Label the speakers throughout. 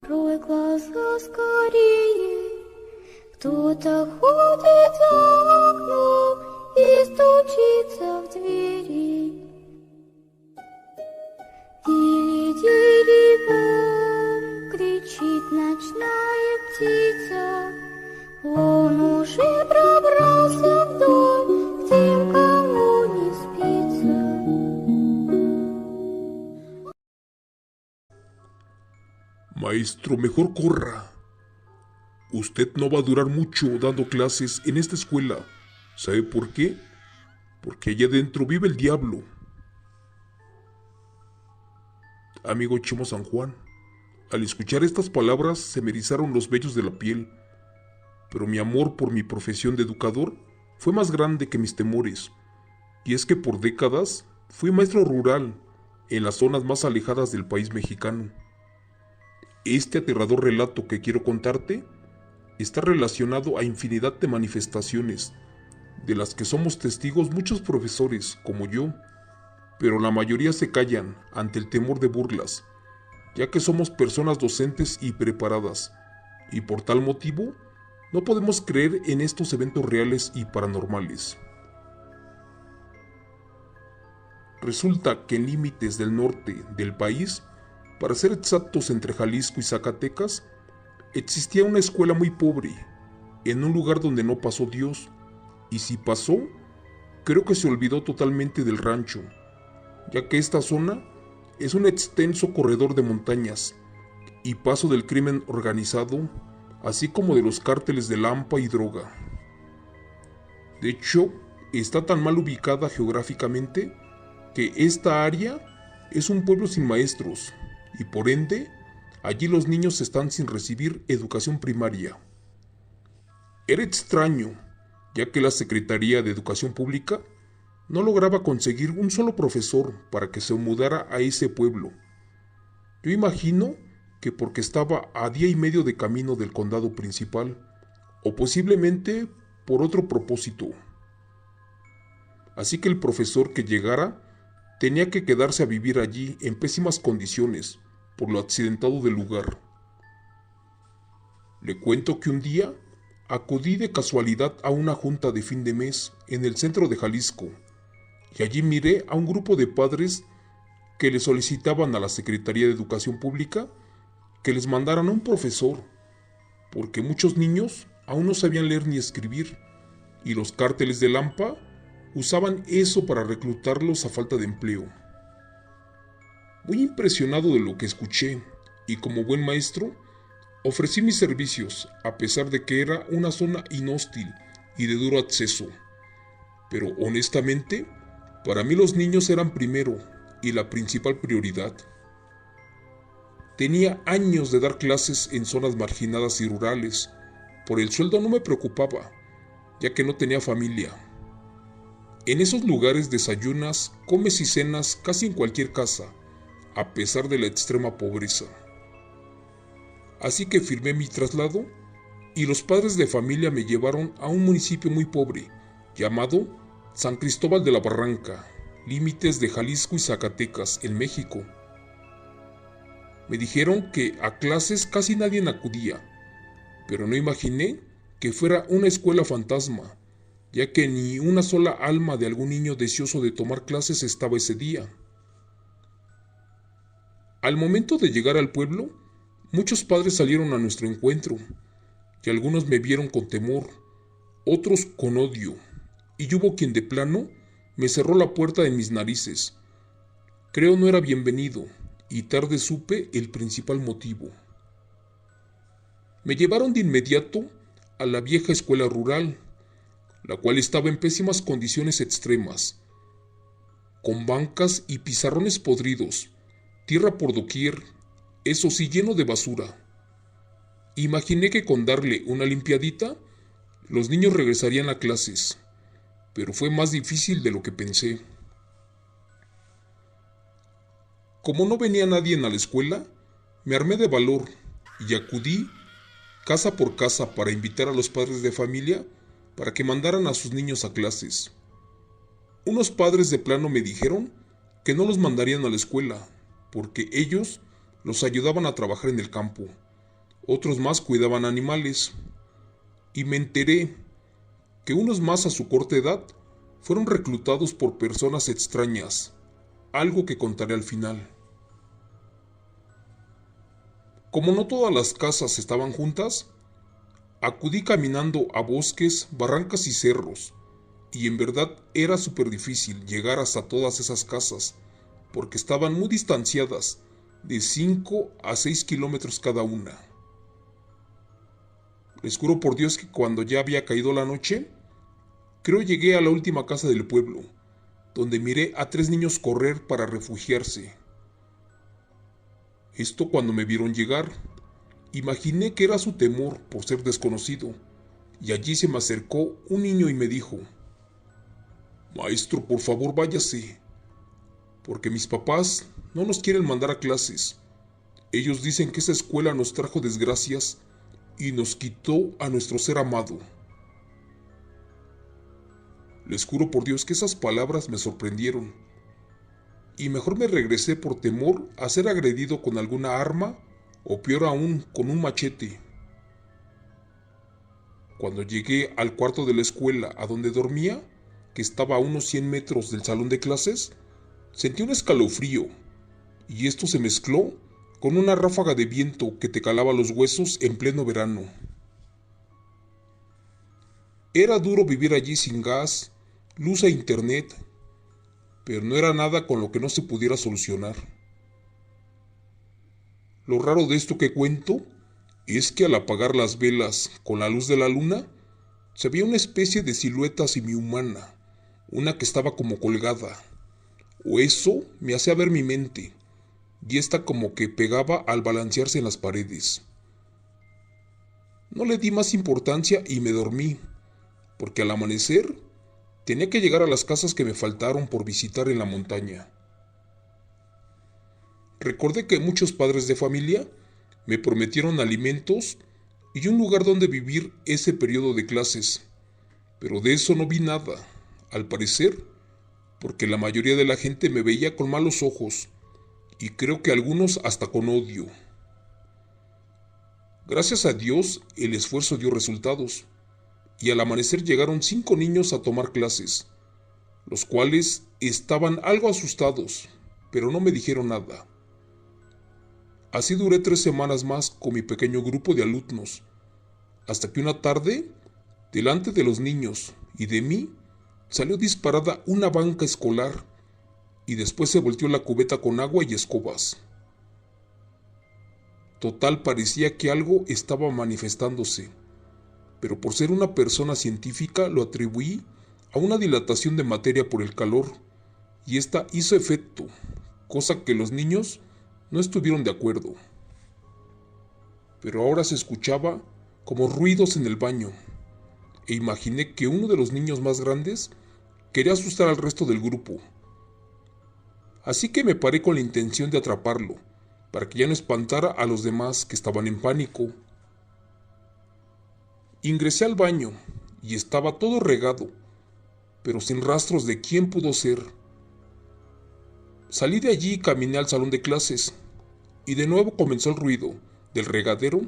Speaker 1: Открой глаза скорее, кто-то ходит за окном и стучится в двери. Дили-дили-бом, кричит ночная птица, он уже пробрался в дом, к тем, кому не спится.
Speaker 2: Maestro, mejor corra. Usted no va a durar mucho dando clases en esta escuela. ¿Sabe por qué? Porque allá adentro vive el diablo. Amigo Chimo San Juan, al escuchar estas palabras se me erizaron los vellos de la piel, pero mi amor por mi profesión de educador fue más grande que mis temores, y es que por décadas fui maestro rural en las zonas más alejadas del país mexicano. Este aterrador relato que quiero contarte está relacionado a infinidad de manifestaciones, de las que somos testigos muchos profesores como yo, pero la mayoría se callan ante el temor de burlas, ya que somos personas docentes y preparadas, y por tal motivo no podemos creer en estos eventos reales y paranormales. Resulta que en límites del norte del país, para ser exactos entre Jalisco y Zacatecas, existía una escuela muy pobre, en un lugar donde no pasó Dios, y si pasó, creo que se olvidó totalmente del rancho, ya que esta zona es un extenso corredor de montañas y paso del crimen organizado, así como de los cárteles de lampa y droga. De hecho, está tan mal ubicada geográficamente que esta área es un pueblo sin maestros y por ende, allí los niños están sin recibir educación primaria. Era extraño, ya que la Secretaría de Educación Pública no lograba conseguir un solo profesor para que se mudara a ese pueblo. Yo imagino que porque estaba a día y medio de camino del condado principal, o posiblemente por otro propósito. Así que el profesor que llegara tenía que quedarse a vivir allí en pésimas condiciones por lo accidentado del lugar. Le cuento que un día acudí de casualidad a una junta de fin de mes en el centro de Jalisco, y allí miré a un grupo de padres que le solicitaban a la Secretaría de Educación Pública que les mandaran un profesor, porque muchos niños aún no sabían leer ni escribir, y los cárteles de Lampa usaban eso para reclutarlos a falta de empleo. Muy impresionado de lo que escuché, y como buen maestro, ofrecí mis servicios, a pesar de que era una zona inhóspil y de duro acceso. Pero honestamente, para mí los niños eran primero y la principal prioridad. Tenía años de dar clases en zonas marginadas y rurales. Por el sueldo no me preocupaba, ya que no tenía familia. En esos lugares desayunas, comes y cenas casi en cualquier casa, a pesar de la extrema pobreza. Así que firmé mi traslado y los padres de familia me llevaron a un municipio muy pobre, llamado San Cristóbal de la Barranca, límites de Jalisco y Zacatecas, en México. Me dijeron que a clases casi nadie acudía, pero no imaginé que fuera una escuela fantasma, ya que ni una sola alma de algún niño deseoso de tomar clases estaba ese día. Al momento de llegar al pueblo, muchos padres salieron a nuestro encuentro, y algunos me vieron con temor, otros con odio, y hubo quien de plano me cerró la puerta en mis narices. Creo no era bienvenido, y tarde supe el principal motivo. Me llevaron de inmediato a la vieja escuela rural, la cual estaba en pésimas condiciones extremas, con bancas y pizarrones podridos, tierra por doquier, eso sí lleno de basura. Imaginé que con darle una limpiadita, los niños regresarían a clases, pero fue más difícil de lo que pensé. Como no venía nadie a la escuela, me armé de valor y acudí casa por casa para invitar a los padres de familia para que mandaran a sus niños a clases. Unos padres de plano me dijeron que no los mandarían a la escuela, porque ellos los ayudaban a trabajar en el campo, Otros más cuidaban animales. Y me enteré que unos más a su corta edad fueron reclutados por personas extrañas, algo que contaré al final. Como no todas las casas estaban juntas, acudí caminando a bosques, barrancas y cerros, y en verdad era súper difícil llegar hasta todas esas casas, porque estaban muy distanciadas, de 5 a 6 kilómetros cada una. Les juro por Dios que cuando ya había caído la noche, creo llegué a la última casa del pueblo, donde miré a 3 niños correr para refugiarse. Esto cuando me vieron llegar, imaginé que era su temor por ser desconocido, y allí se me acercó un niño y me dijo: «Maestro, por favor váyase, porque mis papás no nos quieren mandar a clases. Ellos dicen que esa escuela nos trajo desgracias y nos quitó a nuestro ser amado». Les juro por Dios que esas palabras me sorprendieron, y mejor me regresé por temor a ser agredido con alguna arma o peor aún con un machete. Cuando llegué al cuarto de la escuela a donde dormía, que estaba a unos 100 metros del salón de clases, sentí un escalofrío, y esto se mezcló con una ráfaga de viento que te calaba los huesos en pleno verano. Era duro vivir allí sin gas, luz e internet, pero no era nada con lo que no se pudiera solucionar. Lo raro de esto que cuento es que al apagar las velas con la luz de la luna, se veía una especie de silueta semihumana, una que estaba como colgada, o eso me hacía ver mi mente, y esta como que pegaba al balancearse en las paredes. No le di más importancia y me dormí, porque al amanecer tenía que llegar a las casas que me faltaron por visitar en la montaña. Recordé que muchos padres de familia me prometieron alimentos y un lugar donde vivir ese periodo de clases, pero de eso no vi nada, al parecer, porque la mayoría de la gente me veía con malos ojos, y creo que algunos hasta con odio. Gracias a Dios, el esfuerzo dio resultados, y al amanecer llegaron 5 niños a tomar clases, los cuales estaban algo asustados, pero no me dijeron nada. Así duré 3 semanas más con mi pequeño grupo de alumnos, hasta que una tarde, delante de los niños y de mí, salió disparada una banca escolar y después se volteó la cubeta con agua y escobas. Total, parecía que algo estaba manifestándose, pero por ser una persona científica lo atribuí a una dilatación de materia por el calor, y esta hizo efecto, cosa que los niños no estuvieron de acuerdo. Pero ahora se escuchaba como ruidos en el baño, e imaginé que uno de los niños más grandes quería asustar al resto del grupo. Así que me paré con la intención de atraparlo, para que ya no espantara a los demás que estaban en pánico. Ingresé al baño y estaba todo regado, pero sin rastros de quién pudo ser. Salí de allí y caminé al salón de clases, y de nuevo comenzó el ruido del regadero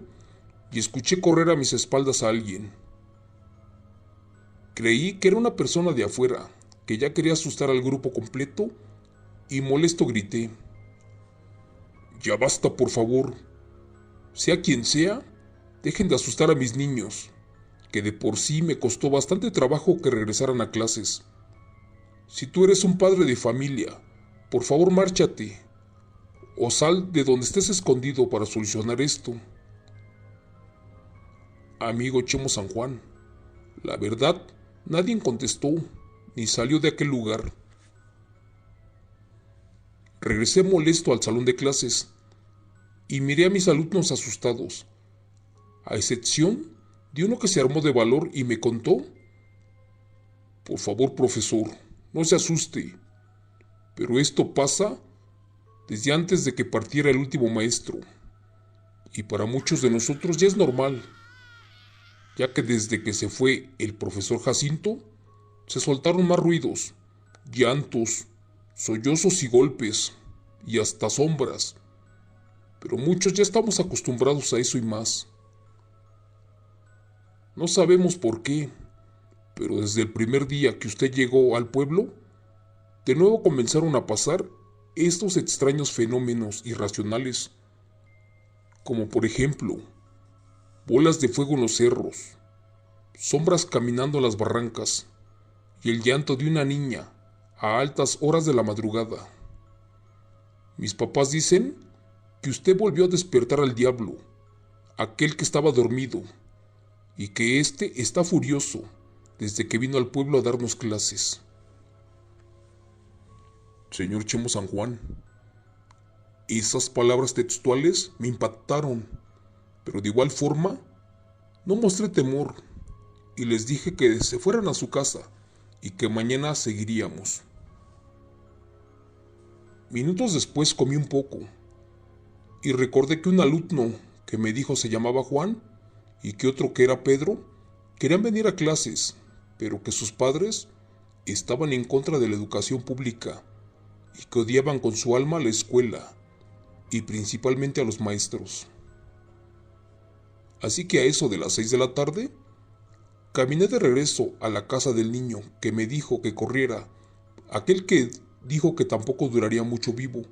Speaker 2: y escuché correr a mis espaldas a alguien. Creí que era una persona de afuera, que ya quería asustar al grupo completo, y molesto grité: «Ya basta, por favor. Sea quien sea, dejen de asustar a mis niños, que de por sí me costó bastante trabajo que regresaran a clases. Si tú eres un padre de familia, por favor márchate, o sal de donde estés escondido para solucionar esto». Amigo Chemo San Juan, la verdad, nadie contestó, ni salió de aquel lugar. Regresé molesto al salón de clases, y miré a mis alumnos asustados, a excepción de uno que se armó de valor y me contó: «Por favor, profesor, no se asuste, pero esto pasa desde antes de que partiera el último maestro, y para muchos de nosotros ya es normal, ya que desde que se fue el profesor Jacinto, se soltaron más ruidos, llantos, sollozos y golpes, y hasta sombras. pero muchos ya estamos acostumbrados a eso y más. No sabemos por qué, pero desde el primer día que usted llegó al pueblo, de nuevo comenzaron a pasar estos extraños fenómenos irracionales, como por ejemplo, bolas de fuego en los cerros, sombras caminando en las barrancas y el llanto de una niña a altas horas de la madrugada. Mis papás dicen que usted volvió a despertar al diablo, aquel que estaba dormido, y que éste está furioso desde que vino al pueblo a darnos clases. Señor Chemo San Juan, esas palabras textuales me impactaron, pero de igual forma no mostré temor y les dije que se fueran a su casa y que mañana seguiríamos. Minutos después comí un poco y recordé que un alumno que me dijo se llamaba Juan y que otro que era Pedro querían venir a clases, pero que sus padres estaban en contra de la educación pública y que odiaban con su alma la escuela y principalmente a los maestros. Así que a eso de las 6 de la tarde, caminé de regreso a la casa del niño que me dijo que corriera, aquel que dijo que tampoco duraría mucho vivo,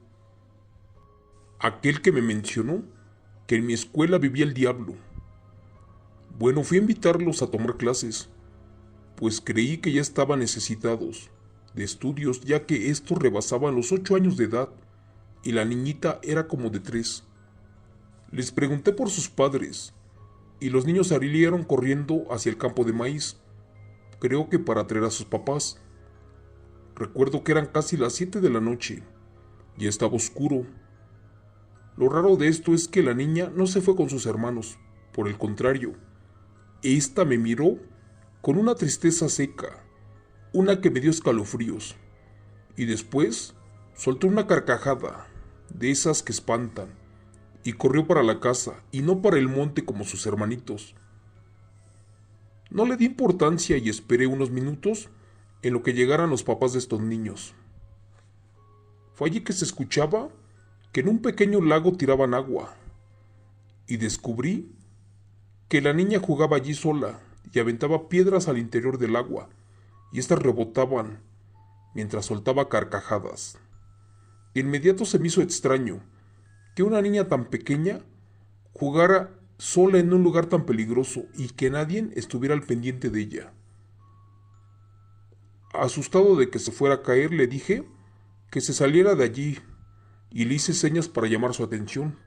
Speaker 2: aquel que me mencionó que en mi escuela vivía el diablo. Bueno, fui a invitarlos a tomar clases, pues creí que ya estaban necesitados de estudios, ya que estos rebasaban los 8 años de edad y la niñita era como de 3. Les pregunté por sus padres y los niños salieron corriendo hacia el campo de maíz, creo que para traer a sus papás. Recuerdo que eran casi las 7 de la noche, ya estaba oscuro. Lo raro de esto es que la niña no se fue con sus hermanos, por el contrario, esta me miró con una tristeza seca, una que me dio escalofríos, y después soltó una carcajada, de esas que espantan, y corrió para la casa, y no para el monte como sus hermanitos. No le di importancia y esperé unos minutos en lo que llegaran los papás de estos niños. Fue allí que se escuchaba que en un pequeño lago tiraban agua, y descubrí que la niña jugaba allí sola y aventaba piedras al interior del agua, y éstas rebotaban mientras soltaba carcajadas. De inmediato se me hizo extraño que una niña tan pequeña jugara sola en un lugar tan peligroso y que nadie estuviera al pendiente de ella. Asustado de que se fuera a caer, le dije que se saliera de allí y le hice señas para llamar su atención.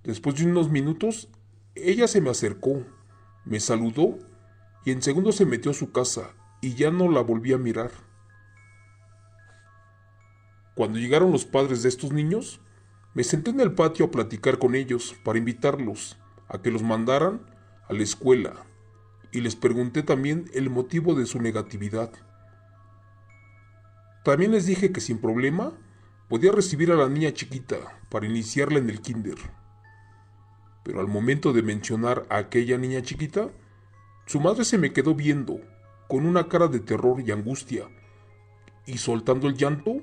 Speaker 2: Después de unos minutos, ella se me acercó, me saludó y en segundos se metió a su casa y ya no la volví a mirar. Cuando llegaron los padres de estos niños, me senté en el patio a platicar con ellos para invitarlos a que los mandaran a la escuela y les pregunté también el motivo de su negatividad. También les dije que sin problema podía recibir a la niña chiquita para iniciarla en el kinder. Pero al momento de mencionar a aquella niña chiquita, su madre se me quedó viendo con una cara de terror y angustia y soltando el llanto,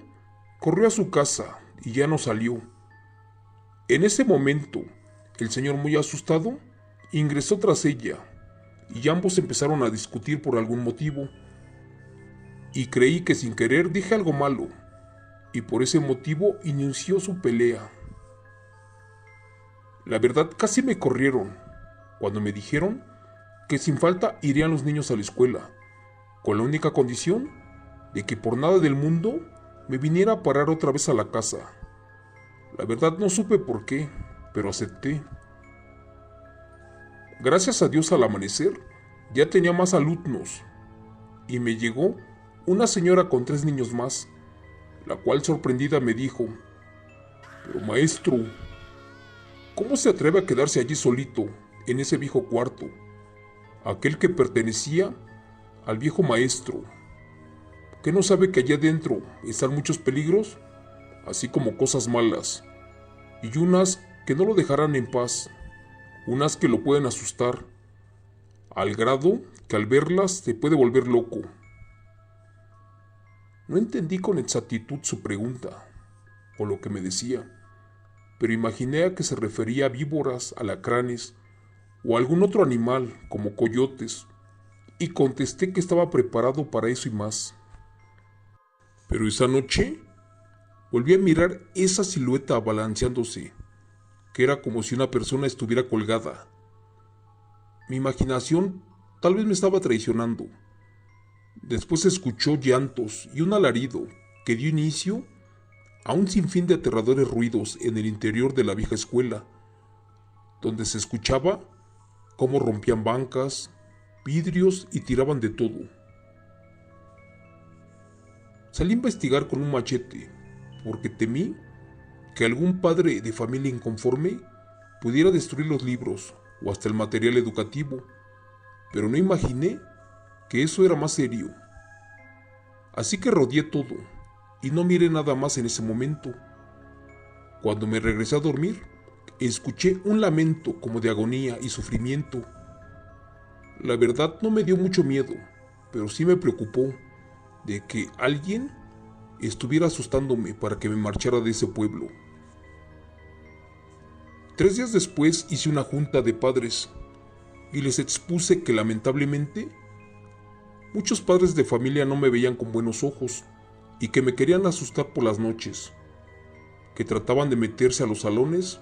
Speaker 2: corrió a su casa y ya no salió. En ese momento, el señor, muy asustado, ingresó tras ella y ambos empezaron a discutir por algún motivo. Y creí que sin querer dije algo malo y por ese motivo inició su pelea. La verdad, casi me corrieron cuando me dijeron que sin falta irían los niños a la escuela, con la única condición de que por nada del mundo me viniera a parar otra vez a la casa. La verdad no supe por qué, pero acepté. Gracias a Dios, al amanecer ya tenía más alumnos y me llegó una señora con 3 niños más, la cual sorprendida me dijo: «Pero maestro, ¿cómo se atreve a quedarse allí solito en ese viejo cuarto? Aquel que pertenecía al viejo maestro. ¿Qué no sabe que allá adentro están muchos peligros, así como cosas malas, y unas que no lo dejarán en paz, unas que lo pueden asustar, al grado que al verlas se puede volver loco?» No entendí con exactitud su pregunta, o lo que me decía, pero imaginé a que se refería a víboras, alacranes o algún otro animal como coyotes, y contesté que estaba preparado para eso y más. Pero esa noche volví a mirar esa silueta balanceándose, que era como si una persona estuviera colgada. Mi imaginación tal vez me estaba traicionando. Después se escuchó llantos y un alarido que dio inicio a un sinfín de aterradores ruidos en el interior de la vieja escuela, donde se escuchaba cómo rompían bancas, vidrios y tiraban de todo. Salí a investigar con un machete, porque temí que algún padre de familia inconforme pudiera destruir los libros o hasta el material educativo, pero no imaginé que eso era más serio. Así que rodeé todo y no miré nada más en ese momento. Cuando me regresé a dormir, escuché un lamento como de agonía y sufrimiento. La verdad no me dio mucho miedo, pero sí me preocupó de que alguien estuviera asustándome para que me marchara de ese pueblo. 3 días después hice una junta de padres y les expuse que lamentablemente muchos padres de familia no me veían con buenos ojos y que me querían asustar por las noches, que trataban de meterse a los salones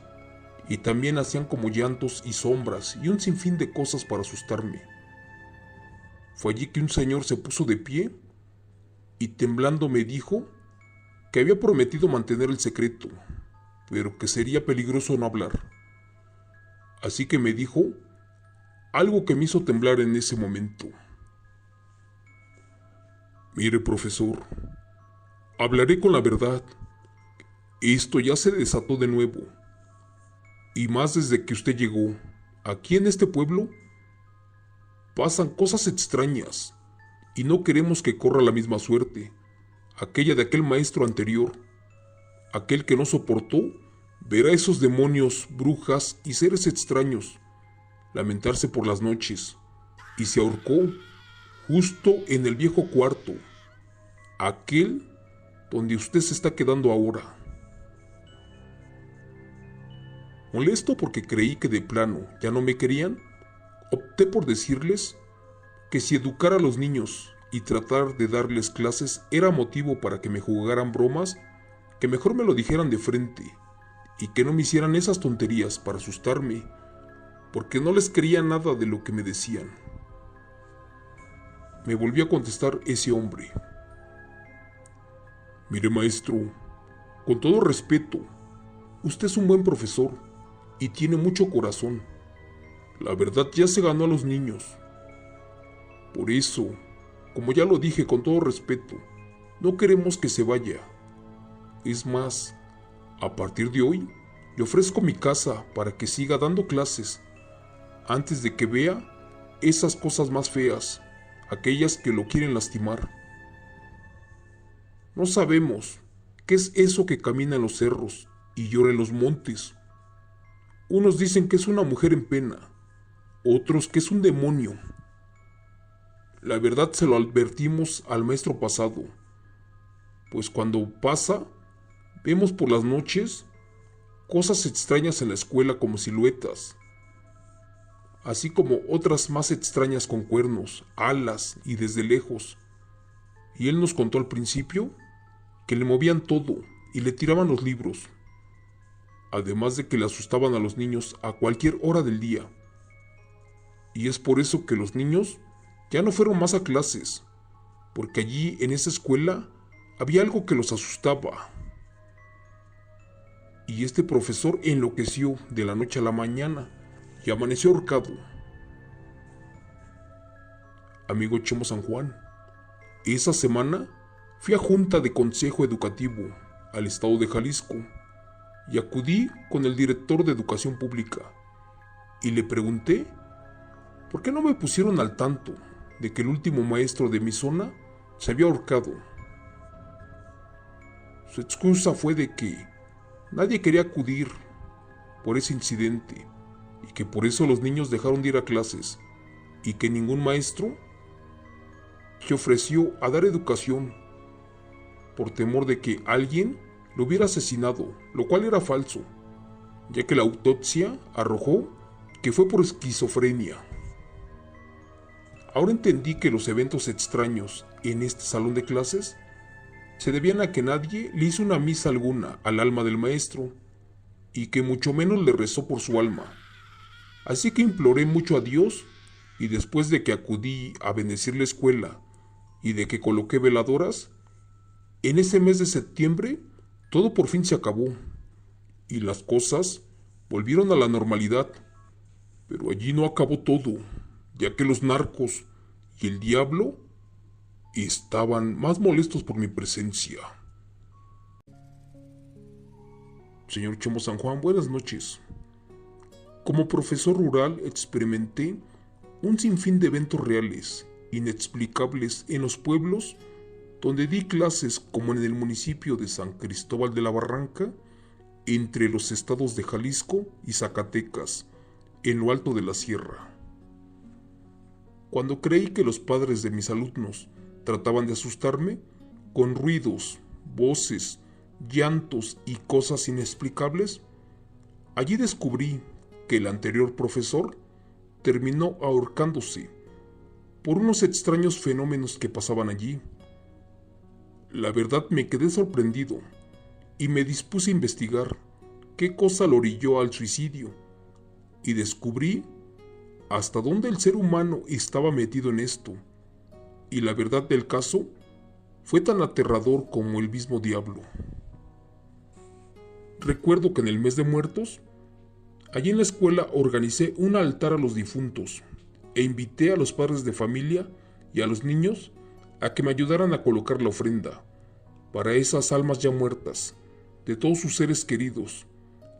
Speaker 2: y también hacían como llantos y sombras y un sinfín de cosas para asustarme. Fue allí que un señor se puso de pie y temblando me dijo que había prometido mantener el secreto, pero que sería peligroso no hablar. Así que me dijo algo que me hizo temblar en ese momento. Mire, profesor, hablaré con la verdad. Esto ya se desató de nuevo. Y más desde que usted llegó. Aquí en este pueblo pasan cosas extrañas y no queremos que corra la misma suerte, aquella de aquel maestro anterior, aquel que no soportó ver a esos demonios, brujas y seres extraños lamentarse por las noches y se ahorcó justo en el viejo cuarto, aquel donde usted se está quedando ahora. Molesto porque creí que de plano ya no me querían, opté por decirles que si educar a los niños y tratar de darles clases era motivo para que me jugaran bromas, que mejor me lo dijeran de frente y que no me hicieran esas tonterías para asustarme, porque no les creía nada de lo que me decían. Me volvió a contestar ese hombre. Mire, maestro, con todo respeto, usted es un buen profesor y tiene mucho corazón. La verdad ya se ganó a los niños. Por eso, como ya lo dije con todo respeto, no queremos que se vaya. Es más, a partir de hoy, le ofrezco mi casa para que siga dando clases, antes de que vea esas cosas más feas, aquellas que lo quieren lastimar. No sabemos qué es eso que camina en los cerros y llora en los montes. Unos dicen que es una mujer en pena, otros que es un demonio. La verdad se lo advertimos al maestro pasado, pues cuando pasa, vemos por las noches cosas extrañas en la escuela como siluetas, así como otras más extrañas con cuernos, alas y desde lejos. Y él nos contó al principio que le movían todo y le tiraban los libros, además de que le asustaban a los niños a cualquier hora del día. Y es por eso que los niños ya no fueron más a clases, porque allí en esa escuela había algo que los asustaba. Y este profesor enloqueció de la noche a la mañana y amaneció ahorcado. Amigo Chemo San Juan, esa semana fui a junta de consejo educativo al estado de Jalisco y acudí con el director de educación pública y le pregunté por qué no me pusieron al tanto de que el último maestro de mi zona se había ahorcado. Su excusa fue de que nadie quería acudir por ese incidente y que por eso los niños dejaron de ir a clases y que ningún maestro se ofreció a dar educación por temor de que alguien lo hubiera asesinado, lo cual era falso, ya que la autopsia arrojó que fue por esquizofrenia. Ahora entendí que los eventos extraños en este salón de clases se debían a que nadie le hizo una misa alguna al alma del maestro, y que mucho menos le rezó por su alma. Así que imploré mucho a Dios, y después de que acudí a bendecir la escuela y de que coloqué veladoras, en ese mes de septiembre todo por fin se acabó, y las cosas volvieron a la normalidad. Pero allí no acabó todo, ya que los narcos y el diablo estaban más molestos por mi presencia. Señor Chemo San Juan, buenas noches. Como profesor rural experimenté un sinfín de eventos reales, inexplicables en los pueblos donde di clases, como en el municipio de San Cristóbal de la Barranca, entre los estados de Jalisco y Zacatecas, en lo alto de la sierra. Cuando creí que los padres de mis alumnos trataban de asustarme con ruidos, voces, llantos y cosas inexplicables, allí descubrí que el anterior profesor terminó ahorcándose por unos extraños fenómenos que pasaban allí. La verdad, me quedé sorprendido y me dispuse a investigar qué cosa lo orilló al suicidio, y descubrí hasta dónde el ser humano estaba metido en esto, y la verdad del caso fue tan aterrador como el mismo diablo. Recuerdo que en el mes de muertos, allí en la escuela organicé un altar a los difuntos e invité a los padres de familia y a los niños a que me ayudaran a colocar la ofrenda para esas almas ya muertas, de todos sus seres queridos,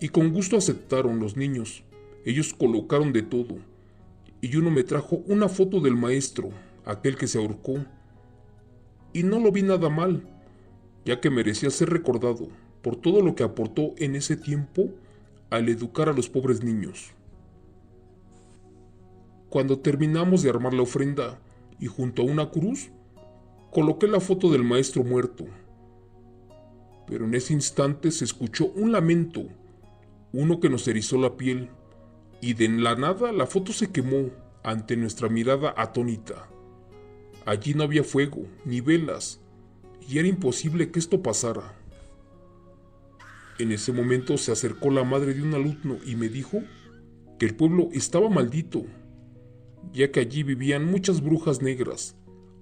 Speaker 2: y con gusto aceptaron los niños. Ellos colocaron de todo, y uno me trajo una foto del maestro, aquel que se ahorcó, y no lo vi nada mal, ya que merecía ser recordado por todo lo que aportó en ese tiempo al educar a los pobres niños. Cuando terminamos de armar la ofrenda y junto a una cruz, coloqué la foto del maestro muerto, pero en ese instante se escuchó un lamento, uno que nos erizó la piel, y de la nada la foto se quemó ante nuestra mirada atónita. Allí no había fuego ni velas, y era imposible que esto pasara. En ese momento se acercó la madre de un alumno y me dijo que el pueblo estaba maldito, ya que allí vivían muchas brujas negras,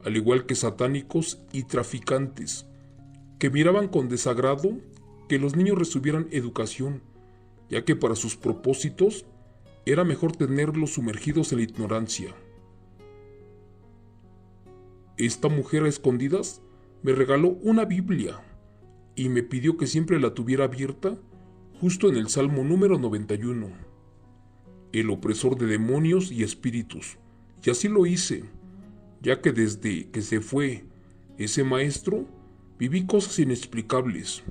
Speaker 2: al igual que satánicos y traficantes, que miraban con desagrado que los niños recibieran educación, ya que para sus propósitos era mejor tenerlos sumergidos en la ignorancia. Esta mujer a escondidas me regaló una Biblia y me pidió que siempre la tuviera abierta justo en el Salmo número 91, el opresor de demonios y espíritus, y así lo hice, ya que desde que se fue ese maestro viví cosas inexplicables,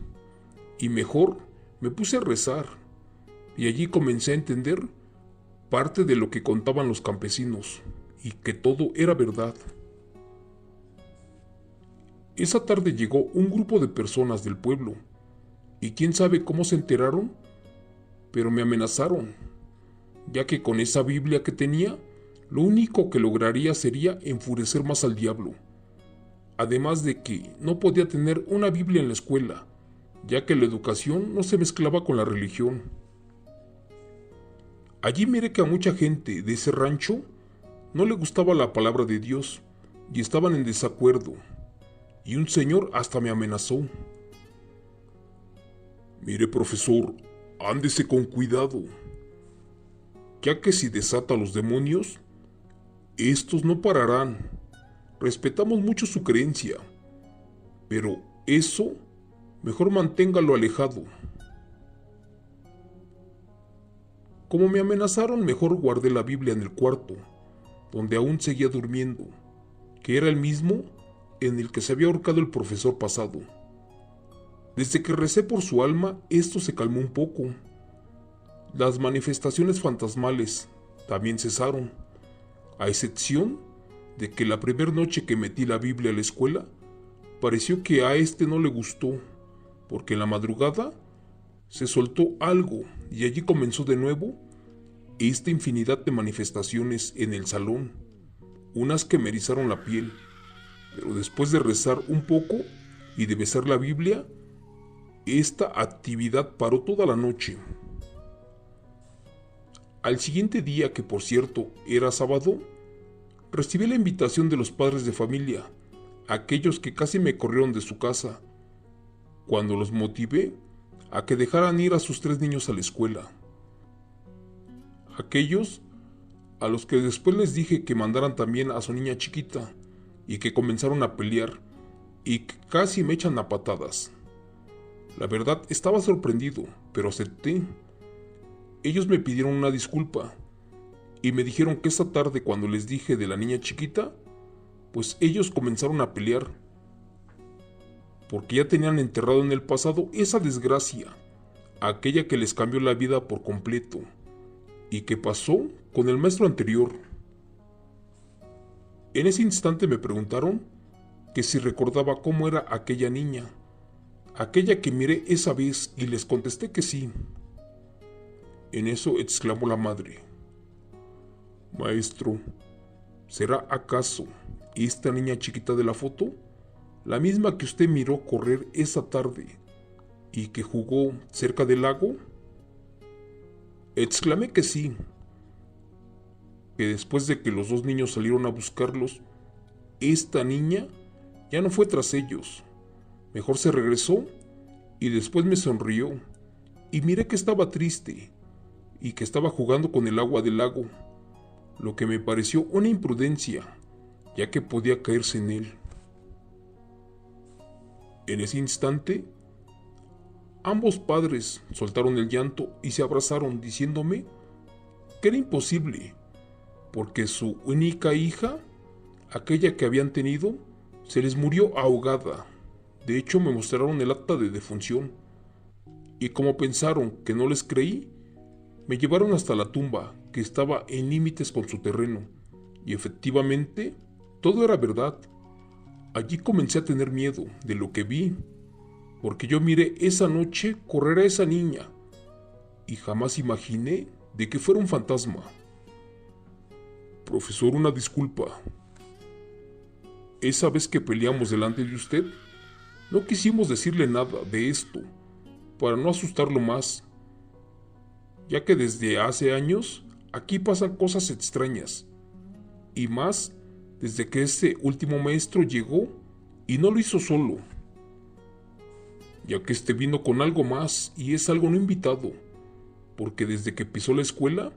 Speaker 2: y mejor me puse a rezar, y allí comencé a entender parte de lo que contaban los campesinos, y que todo era verdad. Esa tarde llegó un grupo de personas del pueblo, y quién sabe cómo se enteraron, pero me amenazaron, ya que con esa Biblia que tenía, lo único que lograría sería enfurecer más al diablo. Además de que no podía tener una Biblia en la escuela, ya que la educación no se mezclaba con la religión. Allí miré que a mucha gente de ese rancho no le gustaba la palabra de Dios y estaban en desacuerdo, y un señor hasta me amenazó. Mire, profesor, ándese con cuidado, ya que si desata a los demonios, estos no pararán. Respetamos mucho su creencia, pero eso mejor manténgalo alejado. Como me amenazaron, mejor guardé la Biblia en el cuarto, donde aún seguía durmiendo, que era el mismo en el que se había ahorcado el profesor pasado. Desde que recé por su alma, esto se calmó un poco. Las manifestaciones fantasmales también cesaron, a excepción de que la primera noche que metí la Biblia a la escuela, pareció que a este no le gustó, porque en la madrugada se soltó algo y allí comenzó de nuevo esta infinidad de manifestaciones en el salón, unas que me erizaron la piel, pero después de rezar un poco y de besar la Biblia, esta actividad paró toda la noche. Al siguiente día, que por cierto era sábado, recibí la invitación de los padres de familia, aquellos que casi me corrieron de su casa, cuando los motivé a que dejaran ir a sus 3 niños a la escuela. Aquellos a los que después les dije que mandaran también a su niña chiquita y que comenzaron a pelear y que casi me echan a patadas. La verdad, estaba sorprendido, pero acepté. Ellos me pidieron una disculpa y me dijeron que esa tarde, cuando les dije de la niña chiquita, pues ellos comenzaron a pelear, porque ya tenían enterrado en el pasado esa desgracia, aquella que les cambió la vida por completo, y que pasó con el maestro anterior. En ese instante me preguntaron que si recordaba cómo era aquella niña, aquella que miré esa vez, y les contesté que sí. En eso exclamó la madre: «Maestro, ¿será acaso esta niña chiquita de la foto la misma que usted miró correr esa tarde y que jugó cerca del lago?» Exclamé que sí, que después de que los 2 niños salieron a buscarlos, esta niña ya no fue tras ellos. Mejor se regresó y después me sonrió y miré que estaba triste y que estaba jugando con el agua del lago, lo que me pareció una imprudencia, ya que podía caerse en él. En ese instante, ambos padres soltaron el llanto y se abrazaron, diciéndome que era imposible, porque su única hija, aquella que habían tenido, se les murió ahogada. De hecho, me mostraron el acta de defunción, y como pensaron que no les creí, me llevaron hasta la tumba, que estaba en límites con su terreno, y efectivamente, todo era verdad. Allí comencé a tener miedo de lo que vi, porque yo miré esa noche correr a esa niña, y jamás imaginé de que fuera un fantasma. Profesor, una disculpa. Esa vez que peleamos delante de usted, no quisimos decirle nada de esto, para no asustarlo más, ya que desde hace años aquí pasan cosas extrañas, y más desde que ese último maestro llegó y no lo hizo solo, ya que este vino con algo más y es algo no invitado, porque desde que pisó la escuela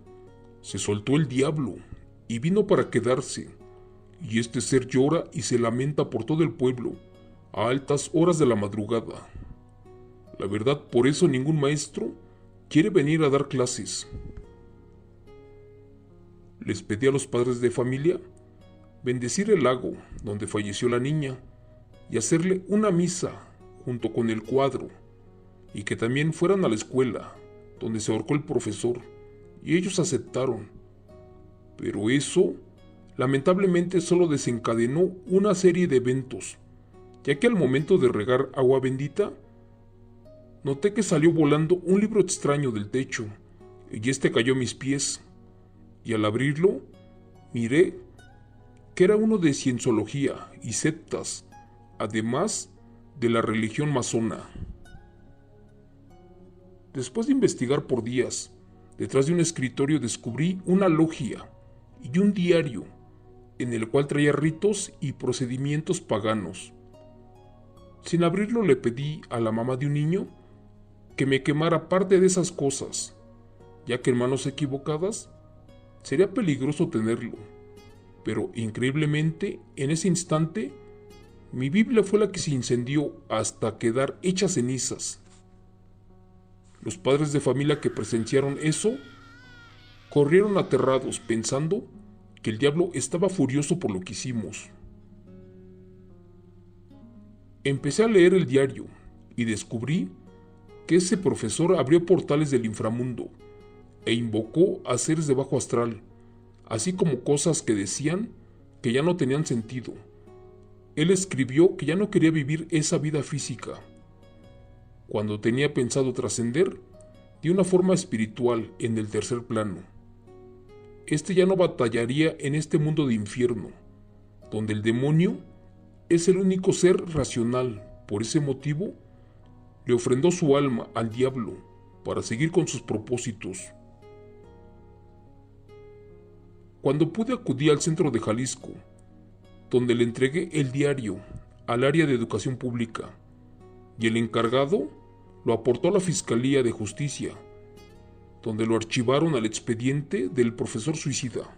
Speaker 2: se soltó el diablo y vino para quedarse, y este ser llora y se lamenta por todo el pueblo a altas horas de la madrugada. La verdad, por eso ningún maestro quiere venir a dar clases. Les pedí a los padres de familia bendecir el lago donde falleció la niña y hacerle una misa junto con el cuadro, y que también fueran a la escuela donde se ahorcó el profesor, y ellos aceptaron. Pero eso lamentablemente solo desencadenó una serie de eventos, ya que al momento de regar agua bendita, noté que salió volando un libro extraño del techo, y este cayó a mis pies, y al abrirlo, miré que era uno de cienciología y sectas, además de la religión masona. Después de investigar por días, detrás de un escritorio descubrí una logia y un diario, en el cual traía ritos y procedimientos paganos. Sin abrirlo, le pedí a la mamá de un niño que me quemara parte de esas cosas, ya que en manos equivocadas sería peligroso tenerlo. Pero increíblemente, en ese instante, mi Biblia fue la que se incendió hasta quedar hecha cenizas. Los padres de familia que presenciaron eso corrieron aterrados, pensando que el diablo estaba furioso por lo que hicimos. Empecé a leer el diario y descubrí que ese profesor abrió portales del inframundo e invocó a seres de bajo astral, así como cosas que decían que ya no tenían sentido. Él escribió que ya no quería vivir esa vida física. cuando tenía pensado trascender de una forma espiritual en el tercer plano. Este ya no batallaría en este mundo de infierno, donde el demonio es el único ser racional. Por ese motivo, le ofrendó su alma al diablo para seguir con sus propósitos. Cuando pude acudí al centro de Jalisco, donde le entregué el diario al área de educación pública, y el encargado lo aportó a la Fiscalía de Justicia, donde lo archivaron al expediente del profesor suicida.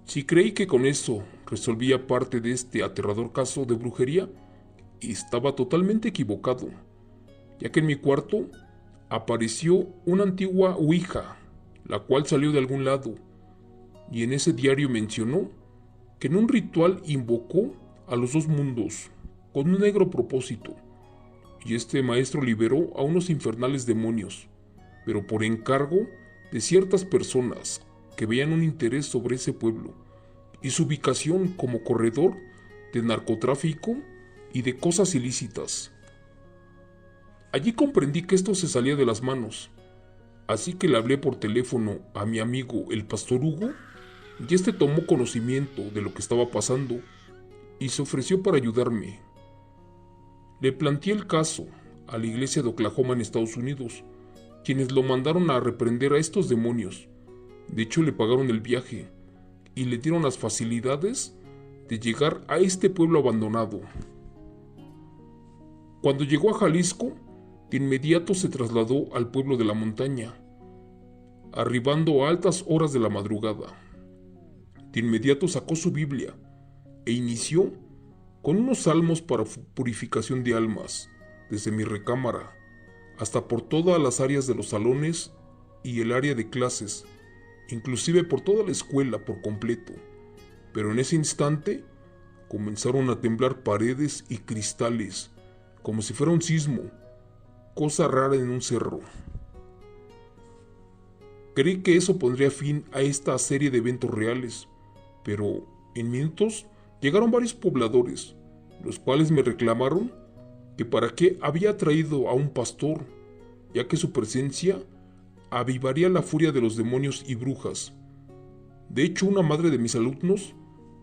Speaker 2: Si creí que con eso resolvía parte de este aterrador caso de brujería, estaba totalmente equivocado, ya que en mi cuarto apareció una antigua ouija, la cual salió de algún lado, y en ese diario mencionó que en un ritual invocó a los dos mundos con un negro propósito, y este maestro liberó a unos infernales demonios, pero por encargo de ciertas personas que veían un interés sobre ese pueblo y su ubicación como corredor de narcotráfico y de cosas ilícitas. Allí comprendí que esto se salía de las manos, así que le hablé por teléfono a mi amigo el pastor Hugo, y este tomó conocimiento de lo que estaba pasando y se ofreció para ayudarme. Le planteé el caso a la iglesia de Oklahoma en Estados Unidos, quienes lo mandaron a reprender a estos demonios. De hecho, le pagaron el viaje y le dieron las facilidades de llegar a este pueblo abandonado. Cuando llegó a Jalisco, de inmediato se trasladó al pueblo de la montaña, arribando a altas horas de la madrugada. De inmediato sacó su Biblia e inició con unos salmos para purificación de almas, desde mi recámara hasta por todas las áreas de los salones y el área de clases, inclusive por toda la escuela por completo. Pero en ese instante comenzaron a temblar paredes y cristales, como si fuera un sismo, cosa rara en un cerro. Creí que eso pondría fin a esta serie de eventos reales, pero en minutos llegaron varios pobladores, los cuales me reclamaron que para qué había traído a un pastor, ya que su presencia avivaría la furia de los demonios y brujas. De hecho, una madre de mis alumnos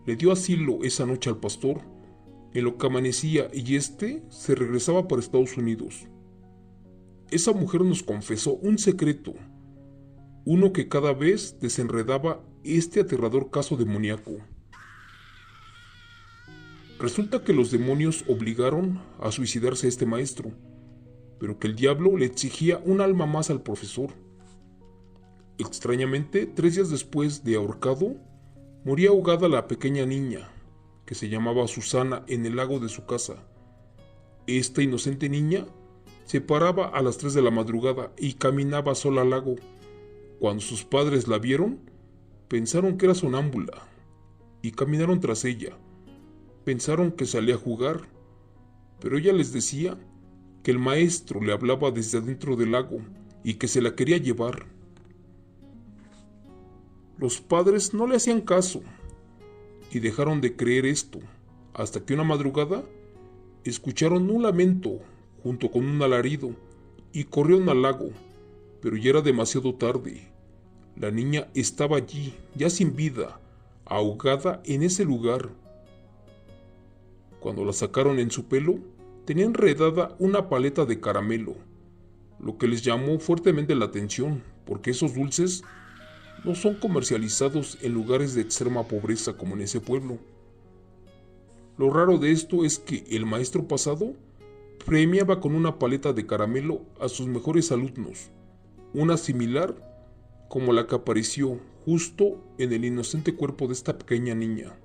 Speaker 2: le dio asilo esa noche al pastor, en lo que amanecía, y este se regresaba para Estados Unidos. Esa mujer nos confesó un secreto, uno que cada vez desenredaba este aterrador caso demoníaco. Resulta que los demonios obligaron a suicidarse a este maestro, pero que el diablo le exigía un alma más al profesor. Extrañamente, 3 días después de ahorcado, moría ahogada la pequeña niña, que se llamaba Susana, en el lago de su casa. Esta inocente niña se paraba a las 3 de la madrugada y caminaba sola al lago. Cuando sus padres la vieron, pensaron que era sonámbula y caminaron tras ella. Pensaron que salía a jugar, pero ella les decía que el maestro le hablaba desde adentro del lago y que se la quería llevar. Los padres no le hacían caso y dejaron de creer esto, hasta que una madrugada escucharon un lamento junto con un alarido y corrieron al lago, pero ya era demasiado tarde. La niña estaba allí, ya sin vida, ahogada en ese lugar. Cuando la sacaron en su pelo, tenía enredada una paleta de caramelo, lo que les llamó fuertemente la atención, porque esos dulces no son comercializados en lugares de extrema pobreza como en ese pueblo. Lo raro de esto es que el maestro pasado premiaba con una paleta de caramelo a sus mejores alumnos, una similar como la que apareció justo en el inocente cuerpo de esta pequeña niña.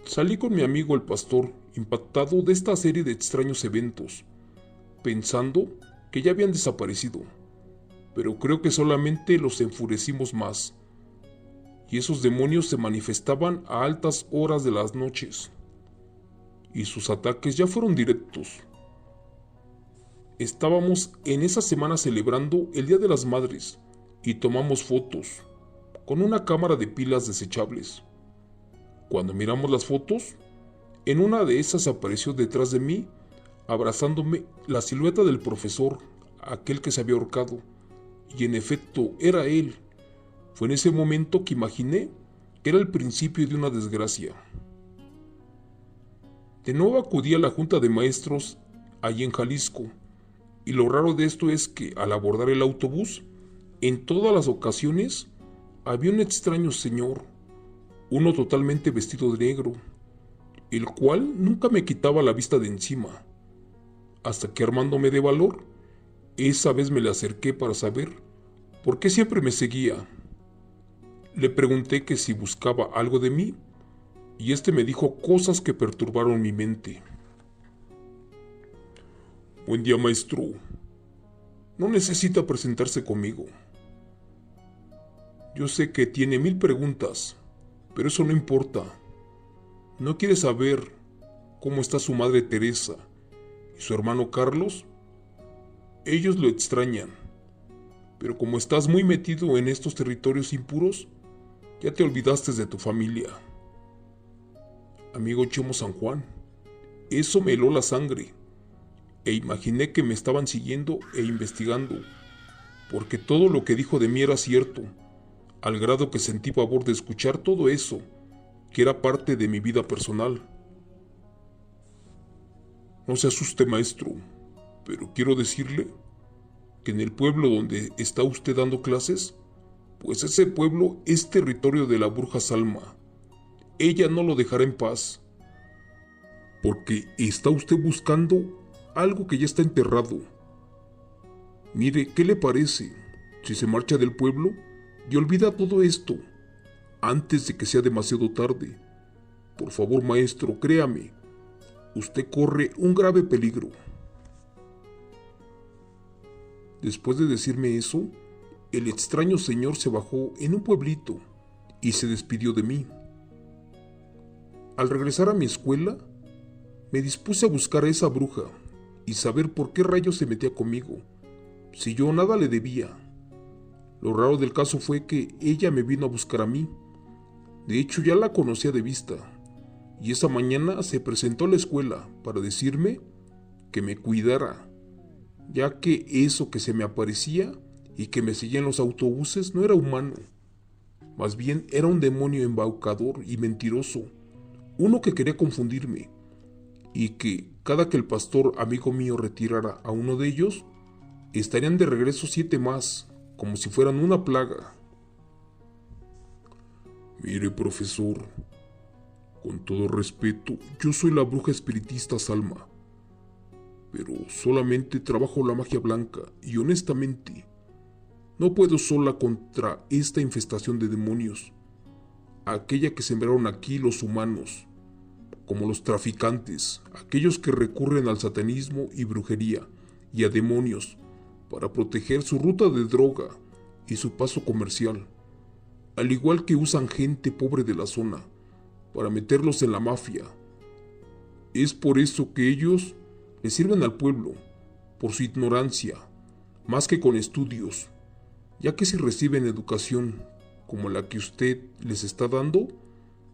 Speaker 2: Salí con mi amigo el pastor, impactado de esta serie de extraños eventos, pensando que ya habían desaparecido, pero creo que solamente los enfurecimos más, y esos demonios se manifestaban a altas horas de las noches, y sus ataques ya fueron directos. Estábamos en esa semana celebrando el Día de las Madres, y tomamos fotos, con una cámara de pilas desechables. Cuando miramos las fotos, en una de esas apareció detrás de mí abrazándome la silueta del profesor, aquel que se había ahorcado, y en efecto era él. Fue en ese momento que imaginé que era el principio de una desgracia. De nuevo acudí a la junta de maestros allí en Jalisco, y lo raro de esto es que al abordar el autobús, en todas las ocasiones había un extraño señor, uno totalmente vestido de negro, el cual nunca me quitaba la vista de encima, hasta que armándome de valor, esa vez me le acerqué para saber por qué siempre me seguía. Le pregunté que si buscaba algo de mí, y me dijo cosas que perturbaron mi mente. Buen día, maestro. No necesita presentarse conmigo. Yo sé que tiene 1000 preguntas, pero eso no importa. ¿No quiere saber cómo está su madre Teresa y su hermano Carlos? Ellos lo extrañan, pero como estás muy metido en estos territorios impuros, ya te olvidaste de tu familia. Amigo Chemo San Juan, eso me heló la sangre, e imaginé que me estaban siguiendo e investigando, porque todo lo que dijo de mí era cierto, al grado que sentí pavor de escuchar todo eso, que era parte de mi vida personal. No se asuste, maestro, pero quiero decirle que en el pueblo donde está usted dando clases, pues ese pueblo es territorio de la bruja Salma. Ella no lo dejará en paz, porque está usted buscando algo que ya está enterrado. Mire, ¿qué le parece si se marcha del pueblo y olvida todo esto antes de que sea demasiado tarde? Por favor, maestro, créame, usted corre un grave peligro. Después de decirme eso, el extraño señor se bajó en un pueblito y se despidió de mí. Al regresar a mi escuela, me dispuse a buscar a esa bruja y saber por qué rayos se metía conmigo, si yo nada le debía. Lo raro del caso fue que ella me vino a buscar a mí. De hecho, ya la conocía de vista, y esa mañana se presentó a la escuela para decirme que me cuidara, ya que eso que se me aparecía y que me seguía en los autobuses no era humano. Más bien era un demonio embaucador y mentiroso, uno que quería confundirme, y que cada que el pastor amigo mío retirara a uno de ellos, estarían de regreso 7 más, como si fueran una plaga. Mire, profesor, con todo respeto, yo soy la bruja espiritista Salma, pero solamente trabajo la magia blanca y honestamente, no puedo sola contra esta infestación de demonios, aquella que sembraron aquí los humanos, como los traficantes, aquellos que recurren al satanismo y brujería y a demonios para proteger su ruta de droga y su paso comercial, al igual que usan gente pobre de la zona para meterlos en la mafia. Es por eso que ellos le sirven al pueblo, por su ignorancia, más que con estudios, ya que si reciben educación como la que usted les está dando,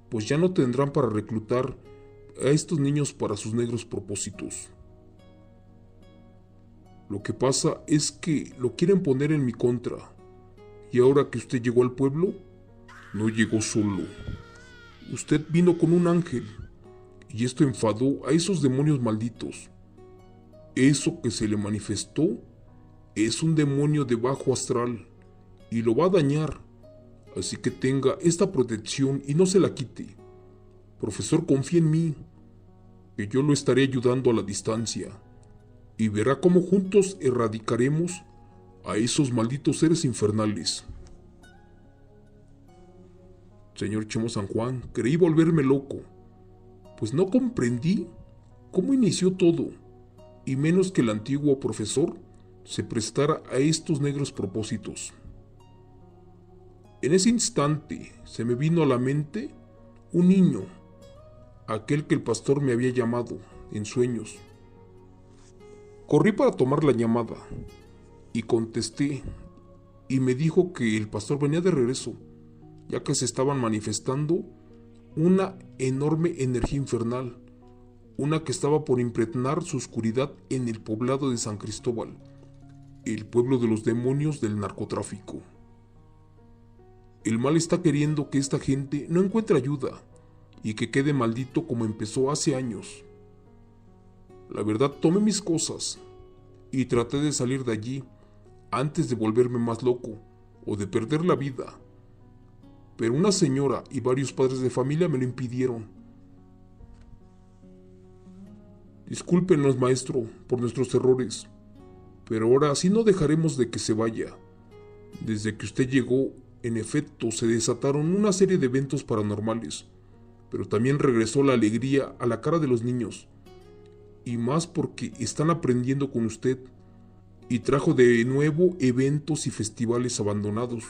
Speaker 2: pues ya no tendrán para reclutar a estos niños para sus negros propósitos. Lo que pasa es que lo quieren poner en mi contra, y ahora que usted llegó al pueblo, no llegó solo. Usted vino con un ángel, y esto enfadó a esos demonios malditos. Eso que se le manifestó es un demonio de bajo astral, y lo va a dañar, así que tenga esta protección y no se la quite. Profesor, confía en mí, que yo lo estaré ayudando a la distancia, y verá cómo juntos erradicaremos a esos malditos seres infernales. Señor Chemo San Juan, creí volverme loco, pues no comprendí cómo inició todo, y menos que el antiguo profesor se prestara a estos negros propósitos. En ese instante se me vino a la mente un niño, aquel que el pastor me había llamado en sueños. Corrí para tomar la llamada y contesté, y me dijo que el pastor venía de regreso, ya que se estaban manifestando una enorme energía infernal, una que estaba por impregnar su oscuridad en el poblado de San Cristóbal, el pueblo de los demonios del narcotráfico. El mal está queriendo que esta gente no encuentre ayuda y que quede maldito como empezó hace años. La verdad, tomé mis cosas y traté de salir de allí antes de volverme más loco o de perder la vida. Pero una señora y varios padres de familia me lo impidieron. Discúlpenos, maestro, por nuestros errores, pero ahora sí no dejaremos de que se vaya. Desde que usted llegó, en efecto, se desataron una serie de eventos paranormales, pero también regresó la alegría a la cara de los niños, y más porque están aprendiendo con usted, y trajo de nuevo eventos y festivales abandonados,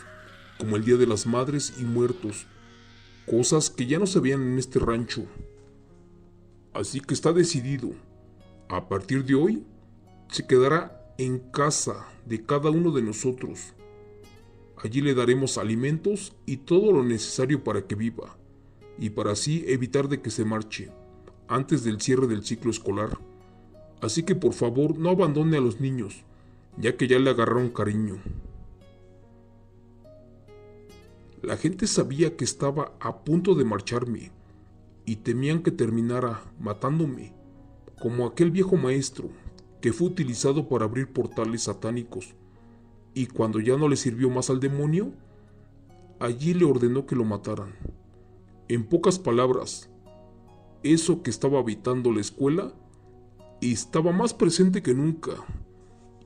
Speaker 2: como el Día de las Madres y Muertos, cosas que ya no se veían en este rancho. Así que está decidido, a partir de hoy, se quedará en casa de cada uno de nosotros. Allí le daremos alimentos y todo lo necesario para que viva, y para así evitar de que se marche, antes del cierre del ciclo escolar. Así que por favor no abandone a los niños, ya que ya le agarraron cariño. La gente sabía que estaba a punto de marcharme, y temían que terminara matándome, como aquel viejo maestro que fue utilizado para abrir portales satánicos, y cuando ya no le sirvió más al demonio, allí le ordenó que lo mataran. En pocas palabras, eso que estaba habitando la escuela estaba más presente que nunca,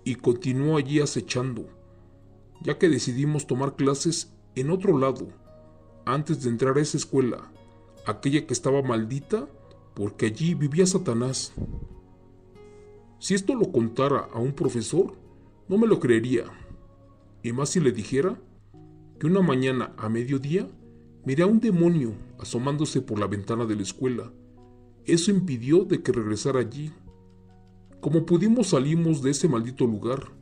Speaker 2: y continuó allí acechando, ya que decidimos tomar clases en otro lado, antes de entrar a esa escuela, aquella que estaba maldita, porque allí vivía Satanás. Si esto lo contara a un profesor, no me lo creería, y más si le dijera que una mañana a mediodía miré a un demonio asomándose por la ventana de la escuela. Eso impidió de que regresara allí. Como pudimos salimos de ese maldito lugar.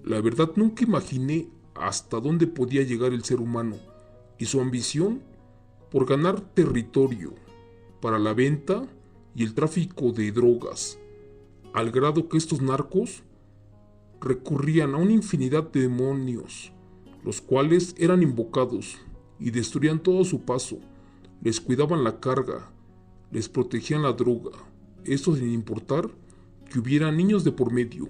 Speaker 2: La verdad, nunca imaginé hasta dónde podía llegar el ser humano y su ambición por ganar territorio para la venta y el tráfico de drogas, al grado que estos narcos recurrían a una infinidad de demonios, los cuales eran invocados y destruían todo a su paso, les cuidaban la carga, les protegían la droga, esto sin importar que hubiera niños de por medio.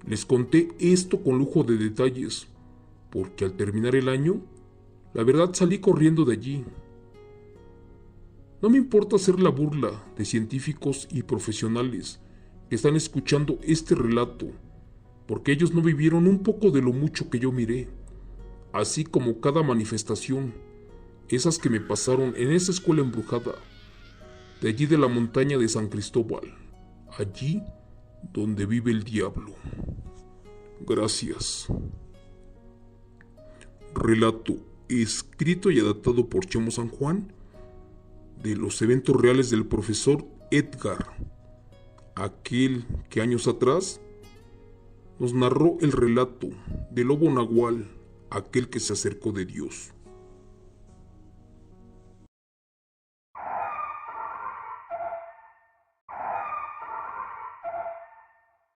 Speaker 2: Les conté esto con lujo de detalles, porque al terminar el año, la verdad salí corriendo de allí. No me importa hacer la burla de científicos y profesionales que están escuchando este relato, porque ellos no vivieron un poco de lo mucho que yo miré, así como cada manifestación, esas que me pasaron en esa escuela embrujada, de allí de la montaña de San Cristóbal, allí donde vive el diablo. Gracias. Relato escrito y adaptado por Chemo San Juan de los eventos reales del profesor Edgar, aquel que años atrás nos narró el relato del lobo nahual, aquel que se acercó de Dios.